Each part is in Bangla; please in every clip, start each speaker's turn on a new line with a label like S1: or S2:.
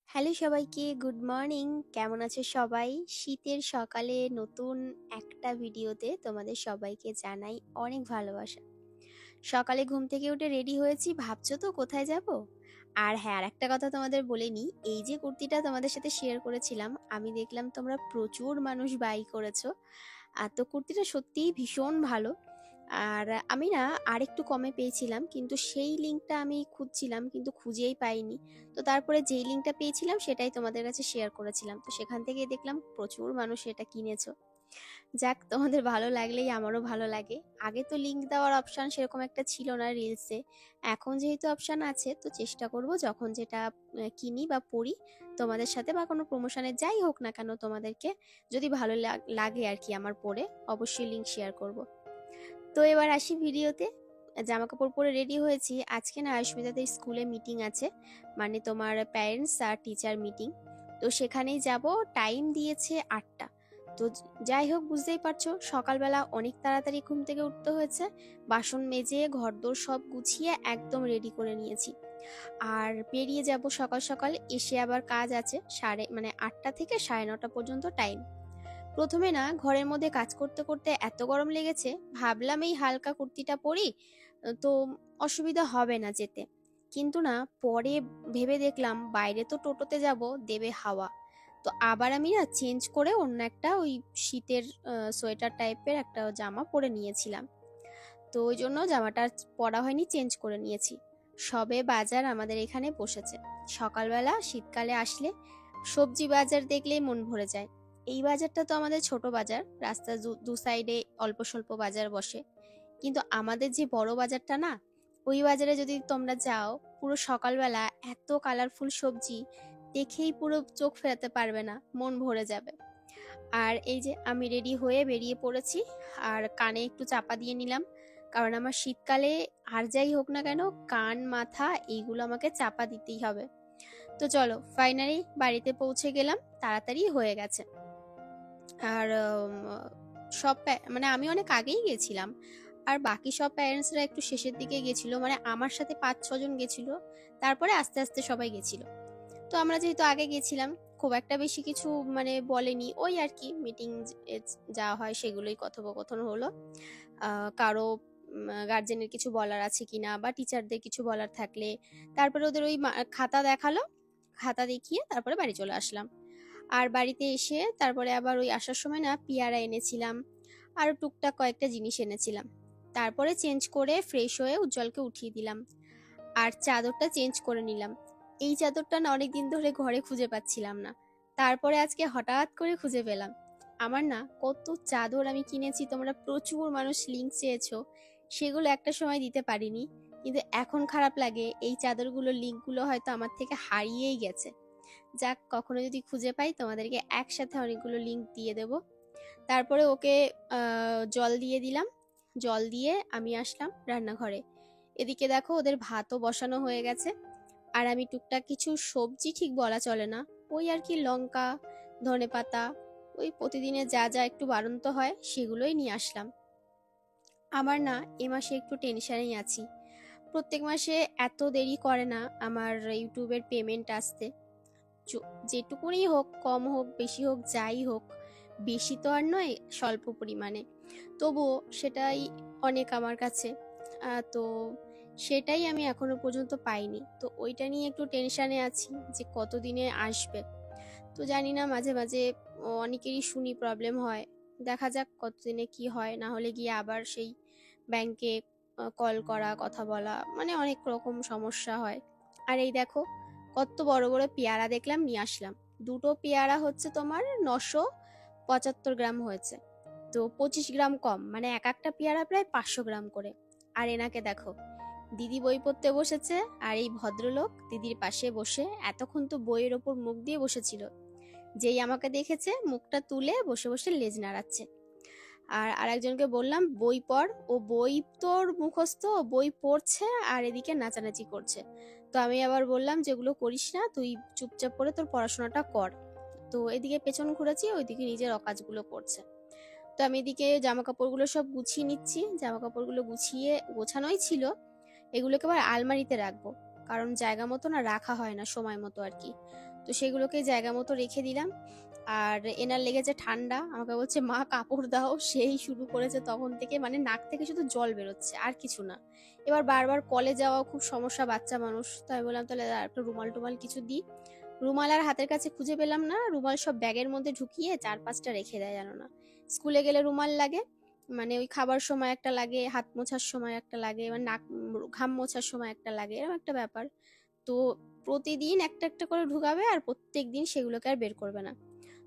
S1: হ্যালো সবাইকে, গুড মর্নিং। কেমন আছো সবাই? শীতের সকালে নতুন একটা ভিডিওতে তোমাদের সবাইকে জানাই অনেক ভালোবাসা। সকালে ঘুম থেকে উঠে রেডি হয়েছি, ভাবছো তো কোথায় যাব? আর হ্যাঁ, আর একটা কথা তোমাদের বলে নিই, এই যে কুর্তিটা তোমাদের সাথে শেয়ার করেছিলাম, আমি দেখলাম তোমরা প্রচুর মানুষ বাই করেছো। আর তো কুর্তিটা সত্যিই ভীষণ ভালো। আর আমি না আরেকটু কমে পেয়েছিলাম, কিন্তু সেই লিঙ্কটা আমি খুঁজছিলাম কিন্তু খুঁজেই পাইনি। তো তারপরে যেই লিঙ্কটা পেয়েছিলাম সেটাই তোমাদের কাছে শেয়ার করেছিলাম, তো সেখান থেকে দেখলাম প্রচুর মানুষ এটা কিনেছো। যাক, তোমাদের ভালো লাগলেই আমারও ভালো লাগে। আগে তো লিংক দেওয়ার অপশন সেরকম একটা ছিল না রিলসে, এখন যেহেতু অপশন আছে তো চেষ্টা করব যখন যেটা কিনি বা পড়ি তোমাদের সাথে বা কোনো প্রমোশনে যাই হোক না কেন, তোমাদেরকে যদি ভালো লাগে আর কি আমার পরে, অবশ্যই লিংক শেয়ার করব। তো এবার আসি ভিডিওতে। জামা কাপড় পরে রেডি হয়েছি। আজকে না আয়ুষ্মিতাদের স্কুলে মিটিং আছে, মানে তোমার প্যারেন্টস আর টিচার মিটিং। তো সেখানেই যাব। টাইম দিয়েছে 8টা। তো যাই হোক, বুঝতেই পারছো সকালবেলা অনেক তাড়াতাড়ি ঘুম থেকে উঠতে হয়েছে। বাসন মেজে ঘরদোর সব গুছিয়ে একদম রেডি করে নিয়েছি। আর বেরিয়ে যাব সকাল সকাল। এসে আবার কাজ আছে, 8টা থেকে 9:30 পর্যন্ত টাইম। প্রথমে না ঘরের মধ্যে কাজ করতে করতে এত গরম লেগেছে, ভাবলাম এই হালকা কুর্তিটা পরি, তো অসুবিধা হবে না যেতে। কিন্তু না, পরে ভেবে দেখলাম বাইরে তো টোটোতে যাব, দেবে হাওয়া। তো আবার আমি না চেঞ্জ করে অন্য একটা ওই শীতের সোয়েটার টাইপের একটা জামা পরে নিয়েছিলাম। তো ওই জন্য জামাটা আর পরা হয়নি, চেঞ্জ করে নিয়েছি। সবে বাজার আমাদের এখানে বসেছে। সকালবেলা শীতকালে আসলে সবজি বাজার দেখলেই মন ভরে যায়। এই বাজারটা তো আমাদের ছোট বাজার, রাস্তার দু সাইডে অল্প স্বল্প বাজার বসে। কিন্তু আমাদের যে বড় বাজারটা না, ওই বাজারে যদি তোমরা যাও, পুরো সকালবেলা এত কালারফুল সবজি দেখেই পুরো চোখ ফেরাতে পারবে না, মন ভরে যাবে। আর এই যে আমি রেডি হয়ে বেরিয়ে পড়েছি। আর কানে একটু চাপা দিয়ে নিলাম, কারণ আমার শীতকালে আর যাই হোক না কেন কান মাথা এইগুলো আমাকে চাপা দিতেই হবে। তো চলো, ফাইনালি বাড়িতে পৌঁছে গেলাম, তাড়াতাড়ি হয়ে গেছে। আর মানে আমি অনেক আগেই গেছিলাম, আর বাকি সব প্যারেন্টসরা একটু শেষের দিকে গেছিল, মানে আমার সাথে 5-6 জন গেছিল, তারপরে আস্তে আস্তে সবাই গেছিল। তো আমরা যেহেতু আগে গেছিলাম, খুব একটা বেশি কিছু মানে বলেনি, ওই আর কি মিটিং যা হয় সেগুলোই কথোপকথন হলো। কারো গার্জেনের কিছু বলার আছে কিনা বা টিচারদের কিছু বলার থাকলে। তারপরে ওদের ওই খাতা দেখালো, খাতা দেখিয়ে তারপরে বাড়ি চলে আসলাম। আর বাড়িতে এসে তারপরে আবার ওই আসার সময় না পেয়ারা এনেছিলাম, আর টুকটাক কয়েকটা জিনিস এনেছিলাম। তারপরে চেঞ্জ করে ফ্রেশ হয়ে উজ্জ্বলকে উঠিয়ে দিলাম। আর চাদরটা চেঞ্জ করে নিলাম। এই চাদরটা না অনেকদিন ধরে ঘরে খুঁজে পাচ্ছিলাম না, তারপরে আজকে হঠাৎ করে খুঁজে পেলাম। আমার না কত চাদর আমি কিনেছি, তোমরা প্রচুর মানুষ লিংক চেয়েছো, সেগুলো একটা সময় দিতে পারিনি। কিন্তু এখন খারাপ লাগে, এই চাদরগুলোর লিঙ্কগুলো হয়তো আমার থেকে হারিয়েই গেছে। যাক, কখনো যদি খুঁজে পাই তোমাদেরকে একসাথে অনেকগুলো লিংক দিয়ে দেব। তারপরে ওকে জল দিয়ে দিলাম। জল দিয়ে আমি আসলাম রান্নাঘরে। এদিকে দেখো ওদের ভাতও বসানো হয়ে গেছে। আর আমি টুকটাক কিছু সবজি, ঠিক বলা চলে না, ওই আর কি লঙ্কা, ধনেপাতা, ওই প্রতিদিনের যা যা একটু বাড়ন্ত হয় সেগুলোই নিয়ে আসলাম। আমার না এ মাসে একটু টেনশনেই আছি। প্রত্যেক মাসে এত দেরি করে না আমার ইউটিউবের পেমেন্ট আসতে। যেটুকুনি হোক, কম হোক বেশি হোক যাই হোক, বেশি তো আর নয়, স্বল্প পরিমাণে, তবুও সেটাই অনেক আমার কাছে। তো সেটাই আমি এখনো পর্যন্ত পাইনি, তো ওইটা নিয়ে একটু টেনশনে আছি যে কতদিনে আসবে। তো জানি না, মাঝে মাঝে অনেকেরই শুনি প্রবলেম হয়। দেখা যাক কতদিনে কি হয়, না হলে গিয়ে আবার সেই ব্যাংকে কল করা, কথা বলা, মানে অনেক রকম সমস্যা হয়। আর এই দেখো কত বড় বড় পেয়ারা দেখলাম, নিয়ে আসলাম। দুটো পেয়ারা হচ্ছে তোমার 975 গ্রাম হয়েছে। তো 25 গ্রাম কম, মানে এক একটা পেয়ারা প্রায় 500 গ্রাম করে। আর এনাকে দেখো, দিদি বই পড়তে বসেছে, আর এই ভদ্রলোক দিদির পাশে বসে এতক্ষণ তো বইয়ের ওপর মুখ দিয়ে বসেছিল, যেই আমাকে দেখেছে মুখটা তুলে বসে বসে লেজ নাড়াচ্ছে। আর আরেকজনকে বললাম বই পড়, ও বই তোর মুখস্থ, বই পড়ছে আর এদিকে নাচানাচি করছে। তো আমি আবার বললাম যেগুলো করিস না, তুই চুপচাপ করে তোর পড়াশোনাটা কর। তো এদিকে পেছন ঘুরেছি, ওইদিকে নিজের অকাজগুলো করছে। তো আমি এদিকে জামা কাপড়গুলো সব গুছিয়ে নিচ্ছি। জামা কাপড়গুলো গুছিয়ে গোছানোই ছিল, এগুলোকে আবার আলমারিতে রাখবো, কারণ জায়গা মতো না রাখা হয় না সময় মতো আর কি। তো সেগুলোকে জায়গা মতো রেখে দিলাম। আর এনার লেগেছে ঠান্ডা, আমাকে বলছে মা কাপড় দাও, সেই শুরু করেছে তখন থেকে, মানে নাক থেকে শুধু জল বেরোচ্ছে আর কিছু না। এবার বারবার কলে যাওয়া খুব সমস্যা, বাচ্চা মানুষ, তো আমি বললাম তাহলে একটা রুমাল টুমাল কিছু দিই। রুমাল আর হাতের কাছে খুঁজে পেলাম না, রুমাল সব ব্যাগের মধ্যে ঢুকিয়ে 4-5টা রেখে দেয় জানো না। স্কুলে গেলে রুমাল লাগে, মানে ওই খাবার সময় একটা লাগে, হাত মোছার সময় একটা লাগে, মানে নাক ঘাম মোছার সময় একটা লাগে, এরকম একটা ব্যাপার। তো প্রতিদিন একটা একটা করে ঢুকাবে আর প্রত্যেক দিন সেগুলোকে আর বের করবে না।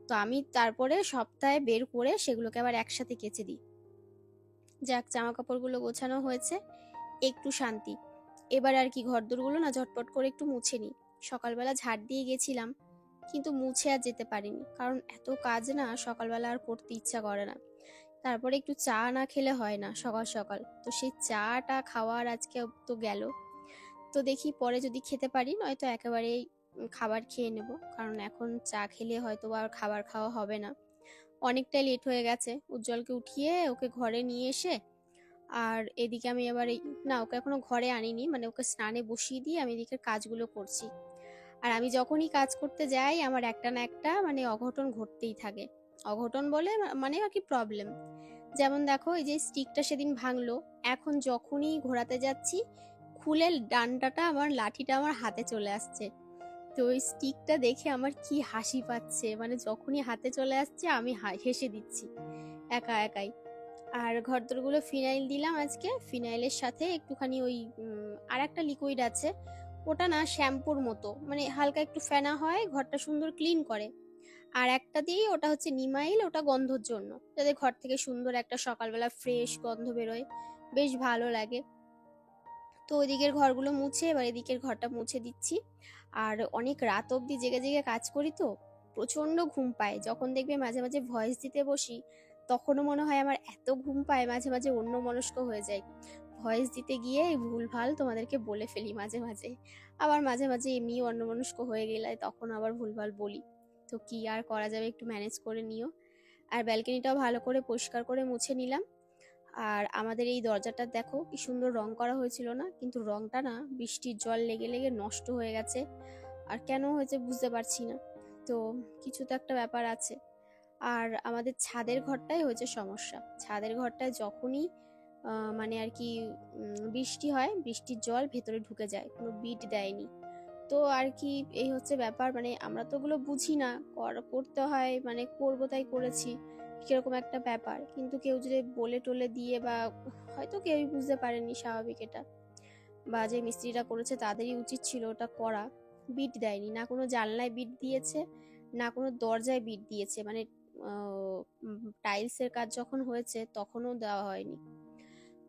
S1: তো আমি তারপরে সপ্তাহে বের করে সেগুলোকে আবার একসাথে কেচে দিই। যাক, জামা কাপড়গুলো গোছানো হয়েছে, একটু শান্তি। এবার আর কি ঘরদোরগুলো না ঝটপট করে একটু মুছে নিই। সকালবেলা ঝাড় দিয়ে গেছিলাম, কিন্তু মুছে আর যেতে পারিনি, কারণ এত কাজ না সকালবেলা আর করতে ইচ্ছা করে না। তারপরে একটু চা না খেলে হয় না সকাল সকাল, তো সেই চাটা খাওয়ার আজকে তো গেল। তো দেখি পরে যদি খেতে পারি, নয়তো একেবারেই খাবার খেয়ে নেব, কারণ এখন চা খেলে হয়তো আর খাবার খাওয়া হবে না। অনেকটাই লেট হয়ে গেছে। উজ্জ্বলকে উঠিয়ে ওকে ঘরে নিয়ে এসে, আর এদিকে আমি এবার না, ওকে এখনো ঘরে আনিনি, মানে ওকে স্নানে বসিয়ে দিয়ে আমি এদিকে কাজগুলো করছি। আর আমি যখনই কাজ করতে যাই আমার একটা না একটা মানে অঘটন ঘটতেই থাকে। অঘটন বলে মানে আর কি প্রবলেম। যেমন দেখো, এই যে স্টিকটা সেদিন ভাঙলো, এখন যখনই ঘোরাতে যাচ্ছি খুলে ডান্ডাটা আমার, লাঠিটা আমার হাতে চলে আসছে। তো ওই স্টিকটা দেখে আমার কি হাসি পাচ্ছে, মানে যখনই হাতে চলে আসছে আমি হেসে দিচ্ছি একা একাই। আর ঘরদোরগুলো ফিনাইল দিলাম আজকে, ফিনাইলের সাথে একটুখানি ওই আর একটা লিকুইড আছে, ওটা না শ্যাম্পুর মতো, মানে হালকা একটু ফেনা হয়, ঘরটা সুন্দর ক্লিন করে। আর একটা দিয়ে ওটা হচ্ছে নিমাইল, ওটা গন্ধর জন্য, যাতে ঘর থেকে সুন্দর একটা সকালবেলা ফ্রেশ গন্ধ বেরোয়, বেশ ভালো লাগে। তো ওইদিকের ঘরগুলো মুছে এবার এদিকের ঘরটা মুছে দিচ্ছি। আর অনেক রাত অবধি জেগে জেগে কাজ করি, তো প্রচন্ড ঘুম পায়। যখন দেখবে মাঝে মাঝে ভয়েস দিতে বসি, তখনও মনে হয় আমার এত ঘুম পায়, মাঝে মাঝে অন্য মনস্ক হয়ে যায়। ভয়েস দিতে গিয়ে ভুলভাল তোমাদেরকে বলে ফেলি মাঝে মাঝে, আবার মাঝে মাঝে এমনি অন্যমনস্ক হয়ে গেলে তখন আবার ভুলভাল বলি। তো কি আর করা যাবে, একটু ম্যানেজ করে নিও। আর ব্যালকনিটাও ভালো করে পরিষ্কার করে মুছে নিলাম। আর আমাদের এই দরজাটা দেখো কি সুন্দর রং করা হয়েছিল না, কিন্তু রংটা না বৃষ্টির জল লেগে লেগে নষ্ট হয়ে গেছে। আর কেন হয়েছে বুঝতে পারছি না, তো কিছু তো একটা ব্যাপার আছে। আর আমাদের ছাদের ঘরটাই হয়েছে সমস্যা। ছাদের ঘরটায় যখনই মানে আর কি বৃষ্টি হয়, বৃষ্টির জল ভেতরে ঢুকে যায়, কোনো বিট দেয়নি। তো আর কি এই হচ্ছে ব্যাপার, মানে আমরা তো ওগুলো বুঝি না, করতে হয়, মানে করবো তাই করেছি, কিরকম একটা ব্যাপার। কিন্তু কেউ যদি বলে টলে দিয়ে, বা হয়তো কেউই বুঝতে পারেনি, স্বাভাবিক এটা, বা যে মিস্ত্রিটা করেছে তাদেরই উচিত ছিল ওটা করা। বিট দেয়নি, না কোনো জানলায় বিট দিয়েছে, না কোনো দরজায় বিট দিয়েছে, মানে টাইলসের কাজ যখন হয়েছে তখনও দেওয়া হয়নি।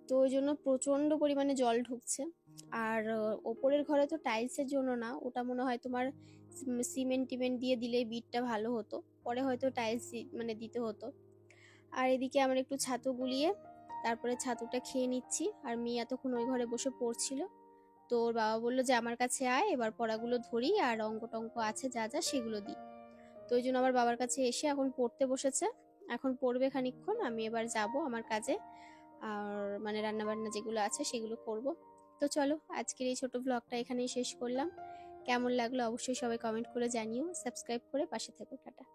S1: তো ওই জন্য প্রচন্ড পরিমাণে জল ঢুকছে। আর ওপরের ঘরে তো টাইলসের জন্য না, ওটা মনে হয় তোমার সিমেন্ট টিমেন্ট দিয়ে দিলে বিটটা ভালো হতো, পরে হয়তো টাইলস মানে দিতে হতো। আর এদিকে আমার একটু ছাতু গুলিয়ে তারপরে ছাতুটা খেয়ে নিচ্ছি। আর মেয়ে এতক্ষণ ওই ঘরে বসে পড়ছিল, তো ওর বাবা বললো যে আমার কাছে আয়, এবার পড়াগুলো ধরি আর অঙ্ক টঙ্ক আছে যা যা সেগুলো দিই। তো ওই জন্য আমার বাবার কাছে এসে এখন পড়তে বসেছে। এখন পড়বে খানিকক্ষণ, আমি এবার যাব আমার কাজে, আর মানে রান্না বান্না যেগুলো আছে সেগুলো করব। তো চলো, আজকের এই ছোট ব্লগটা এখানেই শেষ করলাম। কেমন লাগলো অবশ্যই সবাই কমেন্ট করে জানিও, সাবস্ক্রাইব করে পাশে থেকো। টাটা।